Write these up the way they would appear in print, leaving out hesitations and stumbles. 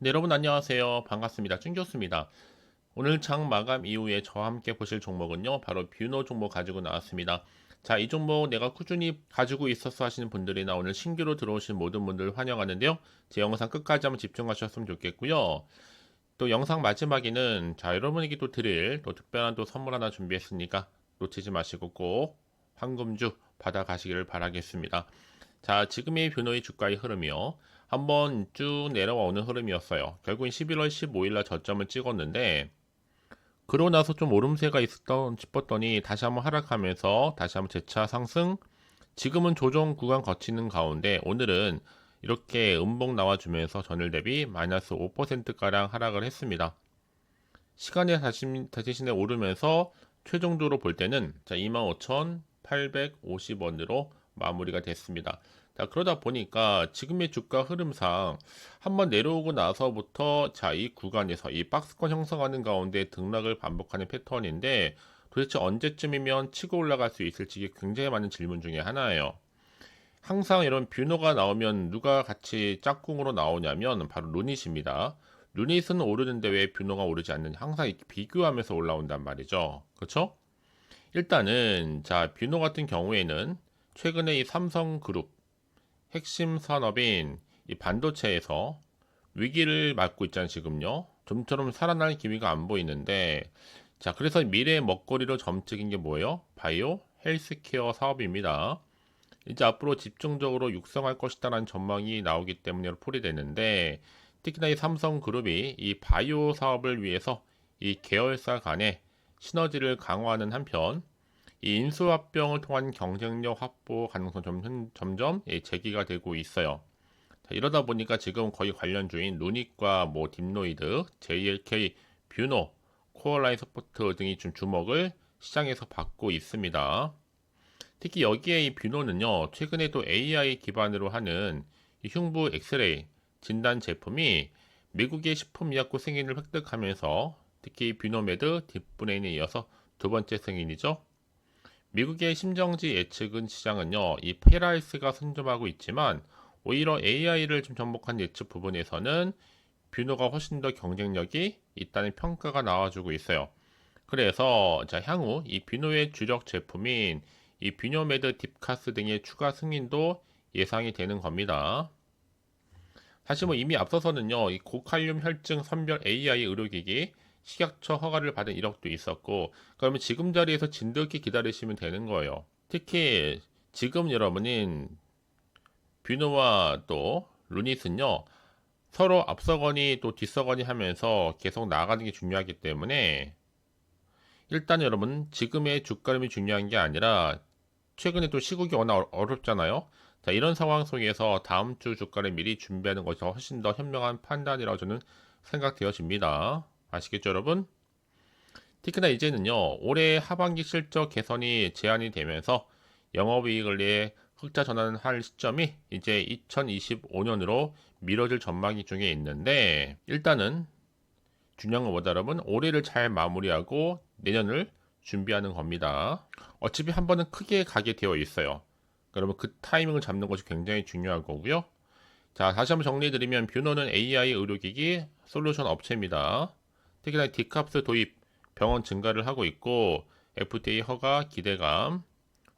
네, 여러분 안녕하세요. 반갑습니다. 찐교수입니다. 오늘 장 마감 이후에 저와 함께 보실 종목은요. 바로 뷰노 종목 가지고 나왔습니다. 자, 이 종목 내가 꾸준히 가지고 있었어 하시는 분들이나 오늘 신규로 들어오신 모든 분들 환영하는데요. 제 영상 끝까지 한번 집중하셨으면 좋겠고요. 또 영상 마지막에는 자, 여러분에게 또 드릴 또 특별한 또 선물 하나 준비했으니까 놓치지 마시고 꼭 황금주 받아가시기를 바라겠습니다. 자, 지금의 뷰노의 주가의 흐름이요. 한번 쭉 내려와 오는 흐름이었어요. 결국엔 11월 15일 날 저점을 찍었는데 그러고 나서 좀 오름세가 있었던 싶었더니 다시 한번 하락하면서 다시 한번 재차 상승. 지금은 조정 구간 거치는 가운데 오늘은 이렇게 음봉 나와주면서 전일 대비 마이너스 5%가량 하락을 했습니다. 시간에 대신에 오르면서 최종적으로 볼 때는 자, 25,850원으로 마무리가 됐습니다. 자, 그러다 보니까 지금의 주가 흐름상 한번 내려오고 나서부터 자, 이 구간에서 이 박스권 형성하는 가운데 등락을 반복하는 패턴인데 도대체 언제쯤이면 치고 올라갈 수 있을지 굉장히 많은 질문 중에 하나예요. 항상 이런 뷰노가 나오면 누가 같이 짝꿍으로 나오냐면 바로 루닛입니다. 루닛은 오르는데 왜 뷰노가 오르지 않느냐? 항상 이렇게 비교하면서 올라온단 말이죠. 그렇죠? 일단은 자, 뷰노 같은 경우에는 최근에 이 삼성그룹 핵심 산업인 이 반도체에서 위기를 맞고 있잖아요, 지금요. 좀처럼 살아날 기미가 안 보이는데 자, 그래서 미래의 먹거리로 점찍인 게 뭐예요? 바이오 헬스케어 사업입니다. 이제 앞으로 집중적으로 육성할 것이다라는 전망이 나오기 때문에 풀이되는데 특히나 이 삼성그룹이 이 바이오 사업을 위해서 이 계열사 간의 시너지를 강화하는 한편 이 인수합병을 통한 경쟁력 확보 가능성 점점 제기가 되고 있어요. 자, 이러다 보니까 지금 거의 관련주인 루닉과 뭐 딥노이드, JLK, 뷰노, 코어라인 서포트 등이 좀 주목을 시장에서 받고 있습니다. 특히 여기에 이 뷰노는요, 최근에 또 AI 기반으로 하는 이 흉부 엑스레이 진단 제품이 미국의 식품의약국 승인을 획득하면서 특히 뷰노메드 딥브레인에 이어서 두 번째 승인이죠. 미국의 심정지 예측은 시장은요, 이 페라이스가 선점하고 있지만 오히려 AI를 좀 접목한 예측 부분에서는 뷰노가 훨씬 더 경쟁력이 있다는 평가가 나와주고 있어요. 그래서 자, 향후 이 뷰노의 주력 제품인 이 뷰노메드 딥카스 등의 추가 승인도 예상이 되는 겁니다. 사실 뭐 이미 앞서서는요, 이 고칼륨 혈증 선별 AI 의료기기 식약처 허가를 받은 이력도 있었고, 그러면 지금 자리에서 진돗기 기다리시면 되는 거예요. 특히 지금 여러분인 뷰노와 또 루닛은요, 서로 앞서거니 또 뒤서거니 하면서 계속 나가는 게 중요하기 때문에 일단 여러분 지금의 주가름이 중요한 게 아니라 최근에 또 시국이 워낙 어렵잖아요. 자, 이런 상황 속에서 다음 주 주가를 미리 준비하는 것이 훨씬 더 현명한 판단이라고 저는 생각되어집니다. 아시겠죠, 여러분? 특히나 이제는요, 올해 하반기 실적 개선이 제한이 되면서 영업이익을 내 흑자 전환할 시점이 이제 2025년으로 미뤄질 전망이 중에 있는데, 일단은 중요한 건 뭐다, 여러분? 올해를 잘 마무리하고 내년을 준비하는 겁니다. 어차피 한 번은 크게 가게 되어 있어요. 그러면 그 타이밍을 잡는 것이 굉장히 중요한 거고요. 자, 다시 한번 정리해드리면 뷰노는 AI 의료기기 솔루션 업체입니다. 특히나 D캅스 도입, 병원 증가를 하고 있고 FDA 허가 기대감,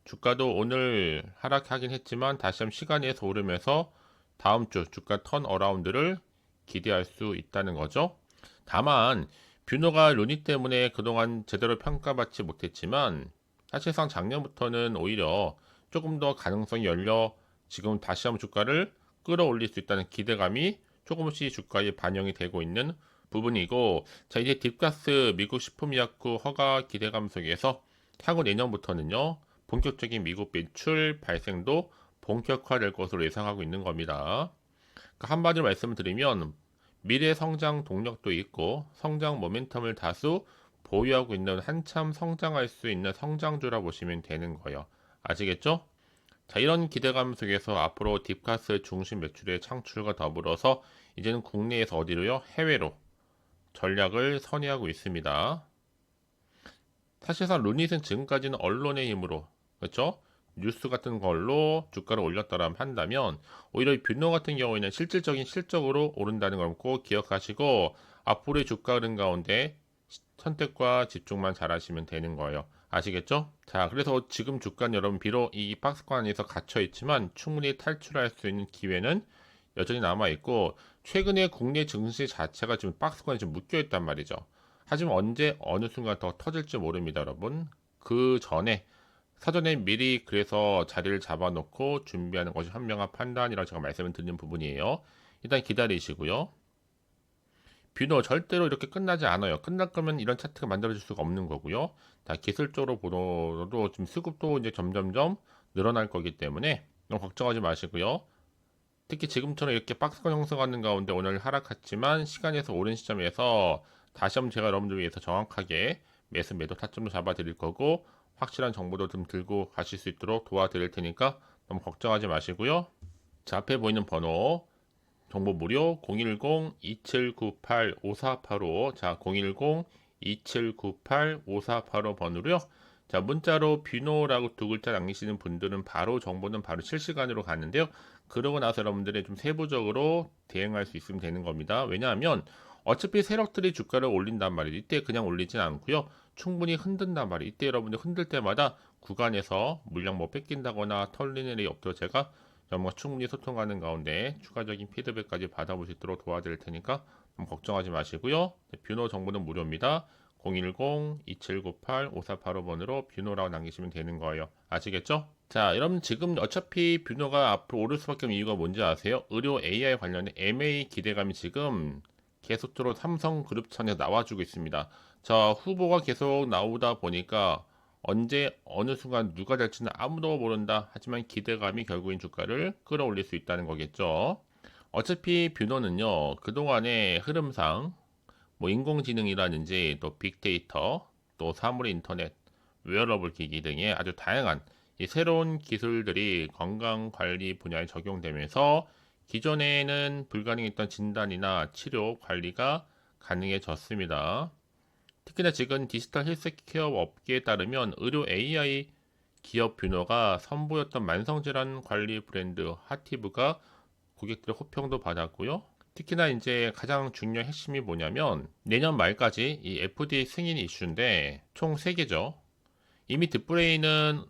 주가도 오늘 하락하긴 했지만 다시 한번 시간 내에서 오르면서 다음 주 주가 턴어라운드를 기대할 수 있다는 거죠. 다만 뷰노가 루니 때문에 그동안 제대로 평가받지 못했지만 사실상 작년부터는 오히려 조금 더 가능성이 열려 지금 다시 한번 주가를 끌어올릴 수 있다는 기대감이 조금씩 주가에 반영이 되고 있는 부분이고, 자, 이제 딥가스 미국 식품의약국 허가 기대감 속에서 향후 내년부터는요 본격적인 미국 매출 발생도 본격화될 것으로 예상하고 있는 겁니다. 그러니까 한마디로 말씀을 드리면 미래 성장 동력도 있고 성장 모멘텀을 다수 보유하고 있는 한참 성장할 수 있는 성장주라 보시면 되는 거예요. 아시겠죠? 자, 이런 기대감 속에서 앞으로 딥카스 중심 매출의 창출과 더불어서 이제는 국내에서 어디로요? 해외로 전략을 선회하고 있습니다. 사실상 루닛은 지금까지는 언론의 힘으로, 그렇죠? 뉴스 같은 걸로 주가를 올렸다라 한다면 오히려 뷰노 같은 경우에는 실질적인 실적으로 오른다는 걸 꼭 기억하시고 앞으로의 주가 흐름 가운데 선택과 집중만 잘하시면 되는 거예요. 아시겠죠? 자, 그래서 지금 주가는 여러분 비록 이 박스권 안에서 갇혀 있지만 충분히 탈출할 수 있는 기회는 여전히 남아 있고 최근에 국내 증시 자체가 지금 박스권에 좀 묶여 있단 말이죠. 하지만 언제 어느 순간 더 터질지 모릅니다, 여러분. 그 전에 사전에 미리 그래서 자리를 잡아놓고 준비하는 것이 현명한 판단이라고 제가 말씀을 드리는 부분이에요. 일단 기다리시고요. 뷰노 절대로 이렇게 끝나지 않아요. 끝날 거면 이런 차트가 만들어질 수가 없는 거고요. 자, 기술적으로 보더라도 지금 수급도 이제 점점점 늘어날 거기 때문에 너무 걱정하지 마시고요. 특히 지금처럼 이렇게 박스권 형성하는 가운데 오늘 하락했지만 시간에서 오른 시점에서 다시 한번 제가 여러분들 위해서 정확하게 매수 매도 타점도 잡아 드릴 거고 확실한 정보도 좀 들고 가실 수 있도록 도와드릴 테니까 너무 걱정하지 마시고요. 자, 앞에 보이는 번호 정보 무료 010-2798-5485 자 010-2798-5485 번호로요. 자 문자로 뷰노라고 두 글자 남기시는 분들은 바로 정보는 바로 실시간으로 가는데요. 그러고 나서 여러분들이 좀 세부적으로 대응할 수 있으면 되는 겁니다. 왜냐하면 어차피 세력들이 주가를 올린단 말이에요. 이때 그냥 올리진 않고요. 충분히 흔든단 말이에요. 이때 여러분들 흔들 때마다 구간에서 물량 뭐 뺏긴다거나 털리는 일이 없도록 제가 정말 충분히 소통하는 가운데 추가적인 피드백까지 받아볼 수 있도록 도와드릴 테니까 너무 걱정하지 마시고요. 뷰노 정보는 무료입니다. 010-2798-5485번으로 뷰노라고 남기시면 되는 거예요. 아시겠죠? 자, 여러분 지금 어차피 뷰노가 앞으로 오를 수밖에 없는 이유가 뭔지 아세요? 의료 AI 관련된 MA 기대감이 지금 계속적으로 삼성그룹 차원에서 나와주고 있습니다. 자, 후보가 계속 나오다 보니까 언제 어느 순간 누가 될지는 아무도 모른다. 하지만 기대감이 결국엔 주가를 끌어올릴 수 있다는 거겠죠. 어차피 뷰노는요. 그동안의 흐름상 뭐 인공지능이라든지 또 빅데이터, 또 사물 인터넷, 웨어러블 기기 등의 아주 다양한 이 새로운 기술들이 건강관리 분야에 적용되면서 기존에는 불가능했던 진단이나 치료 관리가 가능해졌습니다. 특히나 지금 디지털 헬스케어 업계에 따르면 의료 AI 기업 뷰노가 선보였던 만성질환 관리 브랜드 하티브가 고객들의 호평도 받았고요. 특히나 이제 가장 중요한 핵심이 뭐냐면 내년 말까지 이 FDA 승인 이슈인데 총 3개죠. 이미 딥브레인은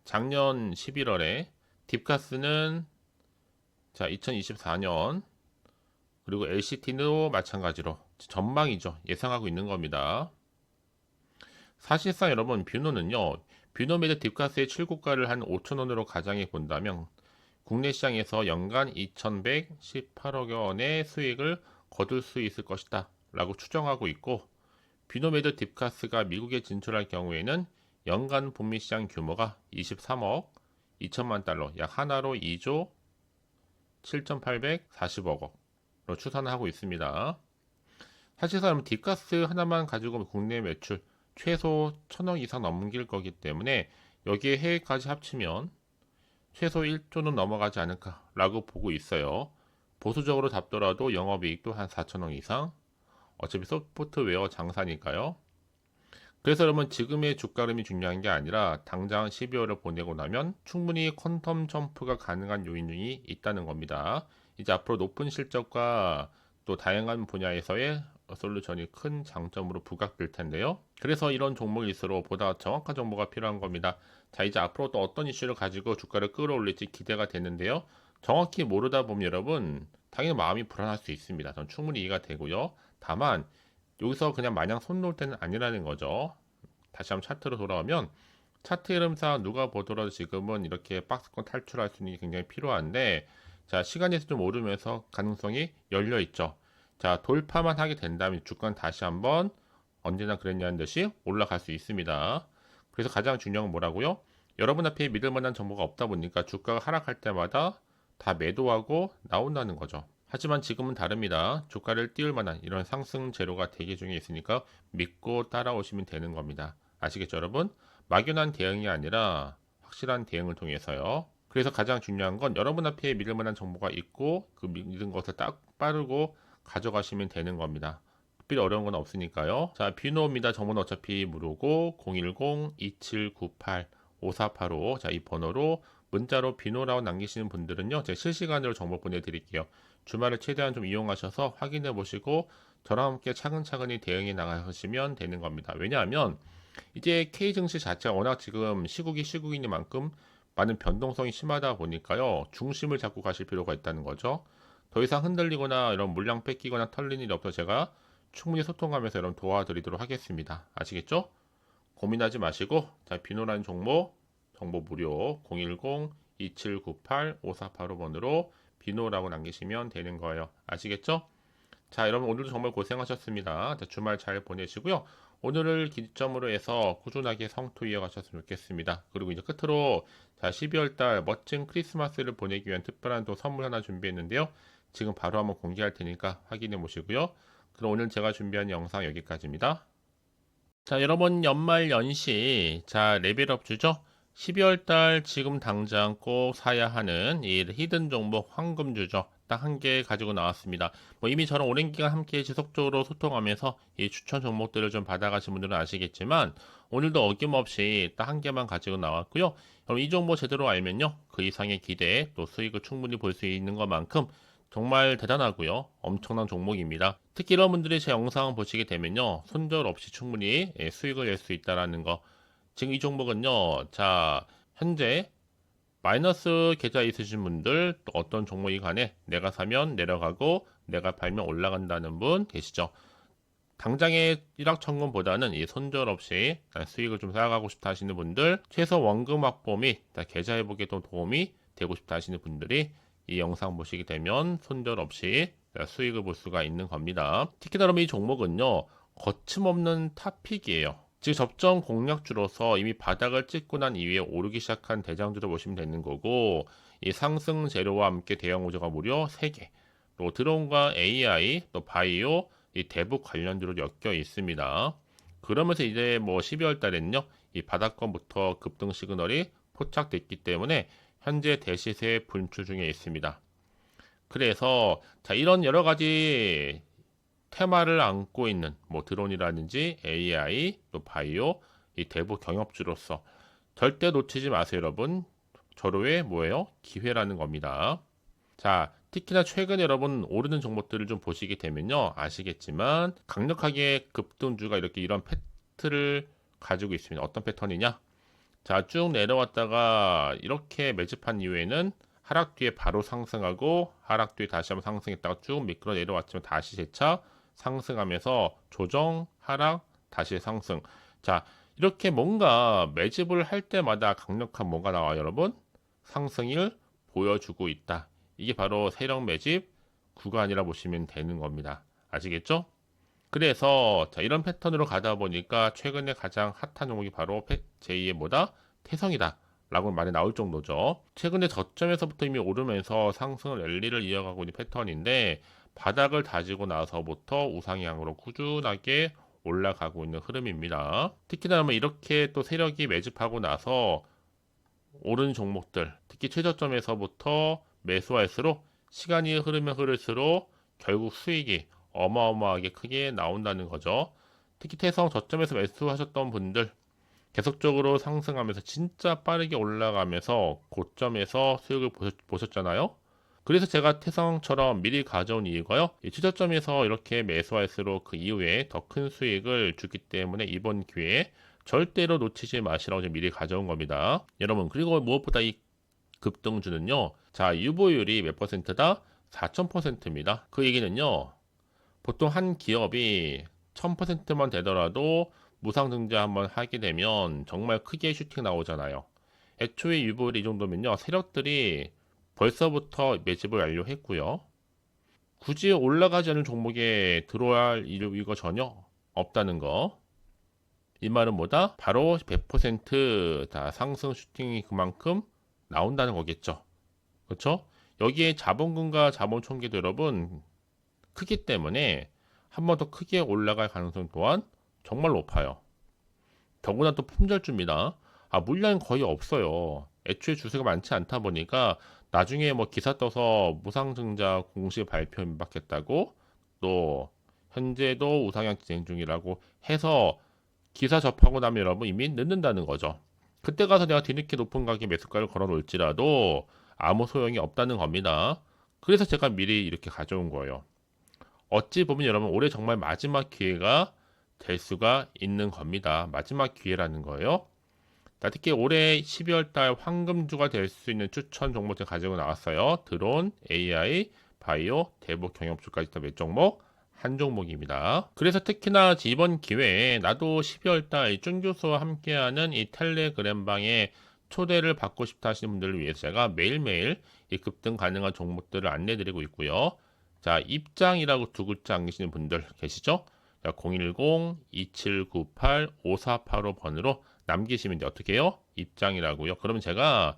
작년 11월에 딥카스는 자 2024년 그리고 LCT도 마찬가지로 전망이죠. 예상하고 있는 겁니다. 사실상 여러분 뷰노는요. 뷰노메드 딥카스의 출고가를 한 5천원으로 가정해 본다면 국내 시장에서 연간 2118억 원의 수익을 거둘 수 있을 것이다 라고 추정하고 있고 뷰노메드 딥카스가 미국에 진출할 경우에는 연간 북미 시장 규모가 23억 2천만 달러 약 하나로 2조 7840억 원으로 추산하고 있습니다. 사실상 딥가스 하나만 가지고 국내 매출 최소 1000억 이상 넘길 거기 때문에 여기에 해외까지 합치면 최소 1조는 넘어가지 않을까라고 보고 있어요. 보수적으로 잡더라도 영업이익도 한 4천억 이상. 어차피 소프트웨어 장사니까요. 그래서 여러분 지금의 주가 흐름이 중요한 게 아니라 당장 12월을 보내고 나면 충분히 퀀텀 점프가 가능한 요인이 있다는 겁니다. 이제 앞으로 높은 실적과 또 다양한 분야에서의 솔루션이 큰 장점으로 부각될 텐데요. 그래서 이런 종목일수록 보다 정확한 정보가 필요한 겁니다. 자, 이제 앞으로 또 어떤 이슈를 가지고 주가를 끌어올릴지 기대가 되는데요. 정확히 모르다 보면 여러분 당연히 마음이 불안할 수 있습니다. 전 충분히 이해가 되고요. 다만 여기서 그냥 마냥 손 놓을 때는 아니라는 거죠. 다시 한번 차트로 돌아오면 차트 흐름상 누가 보더라도 지금은 이렇게 박스권 탈출할 수 있는 게 굉장히 필요한데 자 시간에서 좀 오르면서 가능성이 열려 있죠. 자 돌파만 하게 된다면 주가는 다시 한번 언제나 그랬냐는 듯이 올라갈 수 있습니다. 그래서 가장 중요한 건 뭐라고요? 여러분 앞에 믿을 만한 정보가 없다 보니까 주가가 하락할 때마다 다 매도하고 나온다는 거죠. 하지만 지금은 다릅니다. 주가를 띄울 만한 이런 상승 재료가 대기 중에 있으니까 믿고 따라오시면 되는 겁니다. 아시겠죠, 여러분? 막연한 대응이 아니라 확실한 대응을 통해서요. 그래서 가장 중요한 건 여러분 앞에 믿을 만한 정보가 있고 그 믿은 것을 딱 빠르고 가져가시면 되는 겁니다. 특별히 어려운 건 없으니까요. 자, 뷰노입니다. 정보는 어차피 무료고 5485 자, 이 번호로 문자로 비노라고 남기시는 분들은요, 제가 실시간으로 정보 보내드릴게요. 주말을 최대한 좀 이용하셔서 확인해 보시고 저랑 함께 차근차근히 대응해 나가시면 되는 겁니다. 왜냐하면 이제 K 증시 자체가 워낙 지금 시국이니만큼 많은 변동성이 심하다 보니까요, 중심을 잡고 가실 필요가 있다는 거죠. 더 이상 흔들리거나 이런 물량 뺏기거나 털리는 일이 없어 제가 충분히 소통하면서 여러분 도와드리도록 하겠습니다. 아시겠죠? 고민하지 마시고, 자, 비노라는 종목 정보 무료 010-2798-5485번으로 비노라고 남기시면 되는 거예요. 아시겠죠? 자, 여러분 오늘도 정말 고생하셨습니다. 자, 주말 잘 보내시고요. 오늘을 기점으로 해서 꾸준하게 성토 이어가셨으면 좋겠습니다. 그리고 이제 끝으로 자, 12월 달 멋진 크리스마스를 보내기 위한 특별한 또 선물 하나 준비했는데요. 지금 바로 한번 공개할 테니까 확인해 보시고요. 그럼 오늘 제가 준비한 영상 여기까지입니다. 자, 여러분 연말 연시 자, 레벨업 주죠. 12월 달 지금 당장 꼭 사야 하는 이 히든 종목 황금 주죠. 딱 한 개 가지고 나왔습니다. 뭐 이미 저랑 오랜 기간 함께 지속적으로 소통하면서 이 추천 종목들을 좀 받아가신 분들은 아시겠지만 오늘도 어김없이 딱 한 개만 가지고 나왔고요. 그럼 이 종목 제대로 알면요, 그 이상의 기대 또 수익을 충분히 볼 수 있는 것만큼 정말 대단하고요. 엄청난 종목입니다. 특히 이런 분들이 제 영상 보시게 되면요, 손절 없이 충분히 수익을 낼 수 있다라는 거. 지금 이 종목은요, 자, 현재 마이너스 계좌 있으신 분들, 또 어떤 종목이 간에 내가 사면 내려가고 내가 팔면 올라간다는 분 계시죠? 당장의 일확천금보다는 이 손절 없이 수익을 좀 쌓아가고 싶다 하시는 분들, 최소 원금 확보 및 계좌 회복에 도 도움이 되고 싶다 하시는 분들이 이 영상 보시게 되면 손절 없이 수익을 볼 수가 있는 겁니다. 특히나 그러면 이 종목은요, 거침없는 탑픽이에요. 즉 접전 공략주로서 이미 바닥을 찍고 난 이후에 오르기 시작한 대장주로 보시면 되는 거고, 이 상승 재료와 함께 대형 우저가 무려 3개, 또 드론과 AI, 또 바이오, 이 대북 관련주로 엮여 있습니다. 그러면서 이제 뭐 12월 달에는요, 이 바닥권부터 급등 시그널이 포착됐기 때문에 현재 대시세 분출 중에 있습니다. 그래서 자, 이런 여러 가지 테마를 안고 있는 뭐 드론이라든지 AI, 또 바이오, 이 대북 경협주로서 절대 놓치지 마세요, 여러분. 절호의 뭐예요? 기회라는 겁니다. 자, 특히나 최근에 여러분 오르는 종목들을 좀 보시게 되면요, 아시겠지만 강력하게 급등주가 이렇게 이런 패트를 가지고 있습니다. 어떤 패턴이냐? 자, 쭉 내려왔다가 이렇게 매집한 이후에는 하락 뒤에 바로 상승하고 하락 뒤에 다시 한번 상승했다가 쭉 미끄러 내려왔지만 다시 재차 상승하면서 조정, 하락, 다시 상승. 자, 이렇게 뭔가 매집을 할 때마다 강력한 뭔가 나와요, 여러분. 상승일 보여주고 있다. 이게 바로 세력 매집 구간이라 보시면 되는 겁니다. 아시겠죠? 그래서 자, 이런 패턴으로 가다 보니까 최근에 가장 핫한 종목이 바로 제2의 뭐다? 태성이다 라고 말이 나올 정도죠. 최근에 저점에서부터 이미 오르면서 상승 랠리를 이어가고 있는 패턴인데 바닥을 다지고 나서부터 우상향으로 꾸준하게 올라가고 있는 흐름입니다. 특히나 이렇게 또 세력이 매집하고 나서 오른 종목들, 특히 최저점에서부터 매수할수록 시간이 흐르면 흐를수록 결국 수익이 어마어마하게 크게 나온다는 거죠. 특히 태성 저점에서 매수하셨던 분들 계속적으로 상승하면서 진짜 빠르게 올라가면서 고점에서 수익을 보셨잖아요. 그래서 제가 태성처럼 미리 가져온 이유가요, 이 최저점에서 이렇게 매수할수록 그 이후에 더 큰 수익을 주기 때문에 이번 기회에 절대로 놓치지 마시라고 미리 가져온 겁니다. 여러분, 그리고 무엇보다 이 급등주는요, 자, 유보율이 몇 퍼센트다? 4000%입니다. 그 얘기는요, 보통 한 기업이 1000%만 되더라도 무상증자 한번 하게 되면 정말 크게 슈팅 나오잖아요. 애초에 유보율이 이 정도면요, 세력들이 벌써부터 매집을 완료했고요. 굳이 올라가지 않은 종목에 들어야 할 이유가 전혀 없다는 거. 이 말은 뭐다? 바로 100% 상승 슈팅이 그만큼 나온다는 거겠죠. 그렇죠? 여기에 자본금과 자본 총계도 여러분 크기 때문에 한 번 더 크게 올라갈 가능성 또한 정말 높아요. 더구나 또 품절주입니다. 물량이 거의 없어요. 애초에 주세가 많지 않다 보니까 나중에 뭐 기사 떠서 무상증자 공식 발표 임박했다고, 또 현재도 우상향 진행 중이라고 해서 기사 접하고 나면 여러분 이미 늦는다는 거죠. 그때 가서 내가 뒤늦게 높은 가격에 매수가를 걸어 놓을지라도 아무 소용이 없다는 겁니다. 그래서 제가 미리 이렇게 가져온 거예요. 어찌 보면 여러분 올해 정말 마지막 기회가 될 수가 있는 겁니다. 마지막 기회라는 거예요. 특히 올해 12월 달 황금주가 될 수 있는 추천 종목 제가 가지고 나왔어요. 드론, AI, 바이오, 대북 경영주까지 몇 종목, 한 종목입니다. 그래서 특히나 이번 기회에 나도 12월 달 쭝교수와 함께하는 이 텔레그램 방에 초대를 받고 싶다 하시는 분들을 위해서 제가 매일매일 이 급등 가능한 종목들을 안내드리고 있고요. 자, 입장이라고 두 글자 남기시는 분들 계시죠? 010-2798-5485번으로 남기시면 이제 어떻게 해요? 입장이라고요. 그러면 제가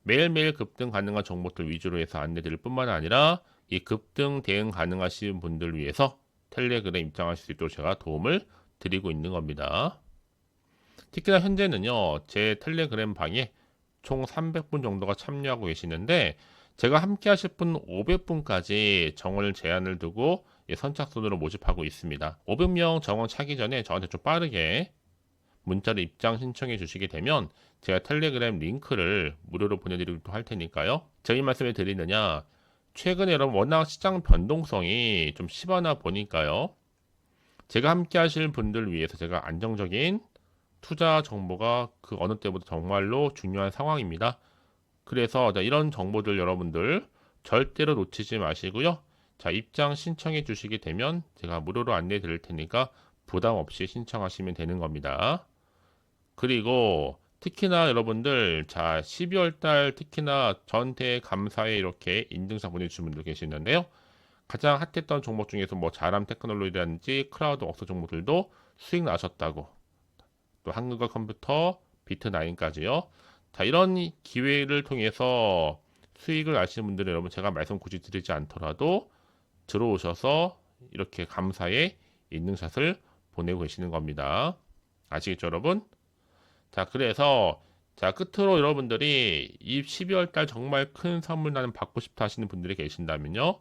매일매일 급등 가능한 종목들 위주로 해서 안내드릴 뿐만 아니라 이 급등 대응 가능하신 분들 위해서 텔레그램 입장하실 수 있도록 제가 도움을 드리고 있는 겁니다. 특히나 현재는요, 제 텔레그램 방에 총 300분 정도가 참여하고 계시는데 제가 함께 하실 분 500분까지 정원을 제한을 두고 선착순으로 모집하고 있습니다. 500명 정원 차기 전에 저한테 좀 빠르게 문자로 입장 신청해 주시게 되면 제가 텔레그램 링크를 무료로 보내드리기도 할 테니까요. 제가 이 말씀을 드리느냐, 최근에 여러분 워낙 시장 변동성이 좀 심하나 보니까요. 제가 함께 하실 분들 위해서 제가 안정적인 투자 정보가 그 어느 때보다 정말로 중요한 상황입니다. 그래서 이런 정보들 여러분들 절대로 놓치지 마시고요. 자, 입장 신청해 주시게 되면 제가 무료로 안내 드릴 테니까 부담 없이 신청하시면 되는 겁니다. 그리고 특히나 여러분들 자 12월 달 특히나 전태 감사에 이렇게 인증샷 보내주신 분들 계시는데요. 가장 핫했던 종목 중에서 뭐 자람 테크놀로지라든지 클라우드 웍스 종목들도 수익 나셨다고, 또 한국어 컴퓨터, 비트9까지요. 자, 이런 기회를 통해서 수익을 아시는 분들은 여러분 제가 말씀 굳이 드리지 않더라도 들어오셔서 이렇게 감사의 인증샷을 보내고 계시는 겁니다. 아시겠죠, 여러분? 자, 그래서 자, 끝으로 여러분들이 이 12월 달 정말 큰 선물 나는 받고 싶다 하시는 분들이 계신다면요.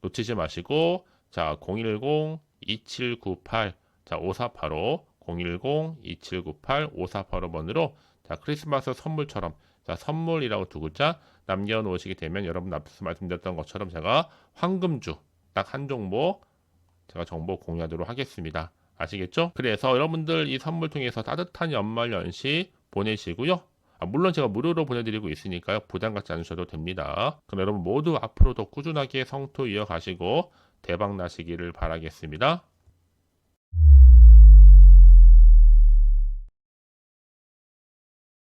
놓치지 마시고 자, 010-2798 자, 5485 010-2798-5485번으로 자, 크리스마스 선물처럼 자, 선물이라고 두 글자 남겨 놓으시게 되면 여러분 앞에서 말씀드렸던 것처럼 제가 황금주 딱 한 종목 제가 정보 공유하도록 하겠습니다. 아시겠죠? 그래서 여러분들 이 선물 통해서 따뜻한 연말 연시 보내시고요. 물론 제가 무료로 보내드리고 있으니까요. 부담 갖지 않으셔도 됩니다. 그럼 여러분 모두 앞으로도 꾸준하게 성토 이어가시고 대박 나시기를 바라겠습니다.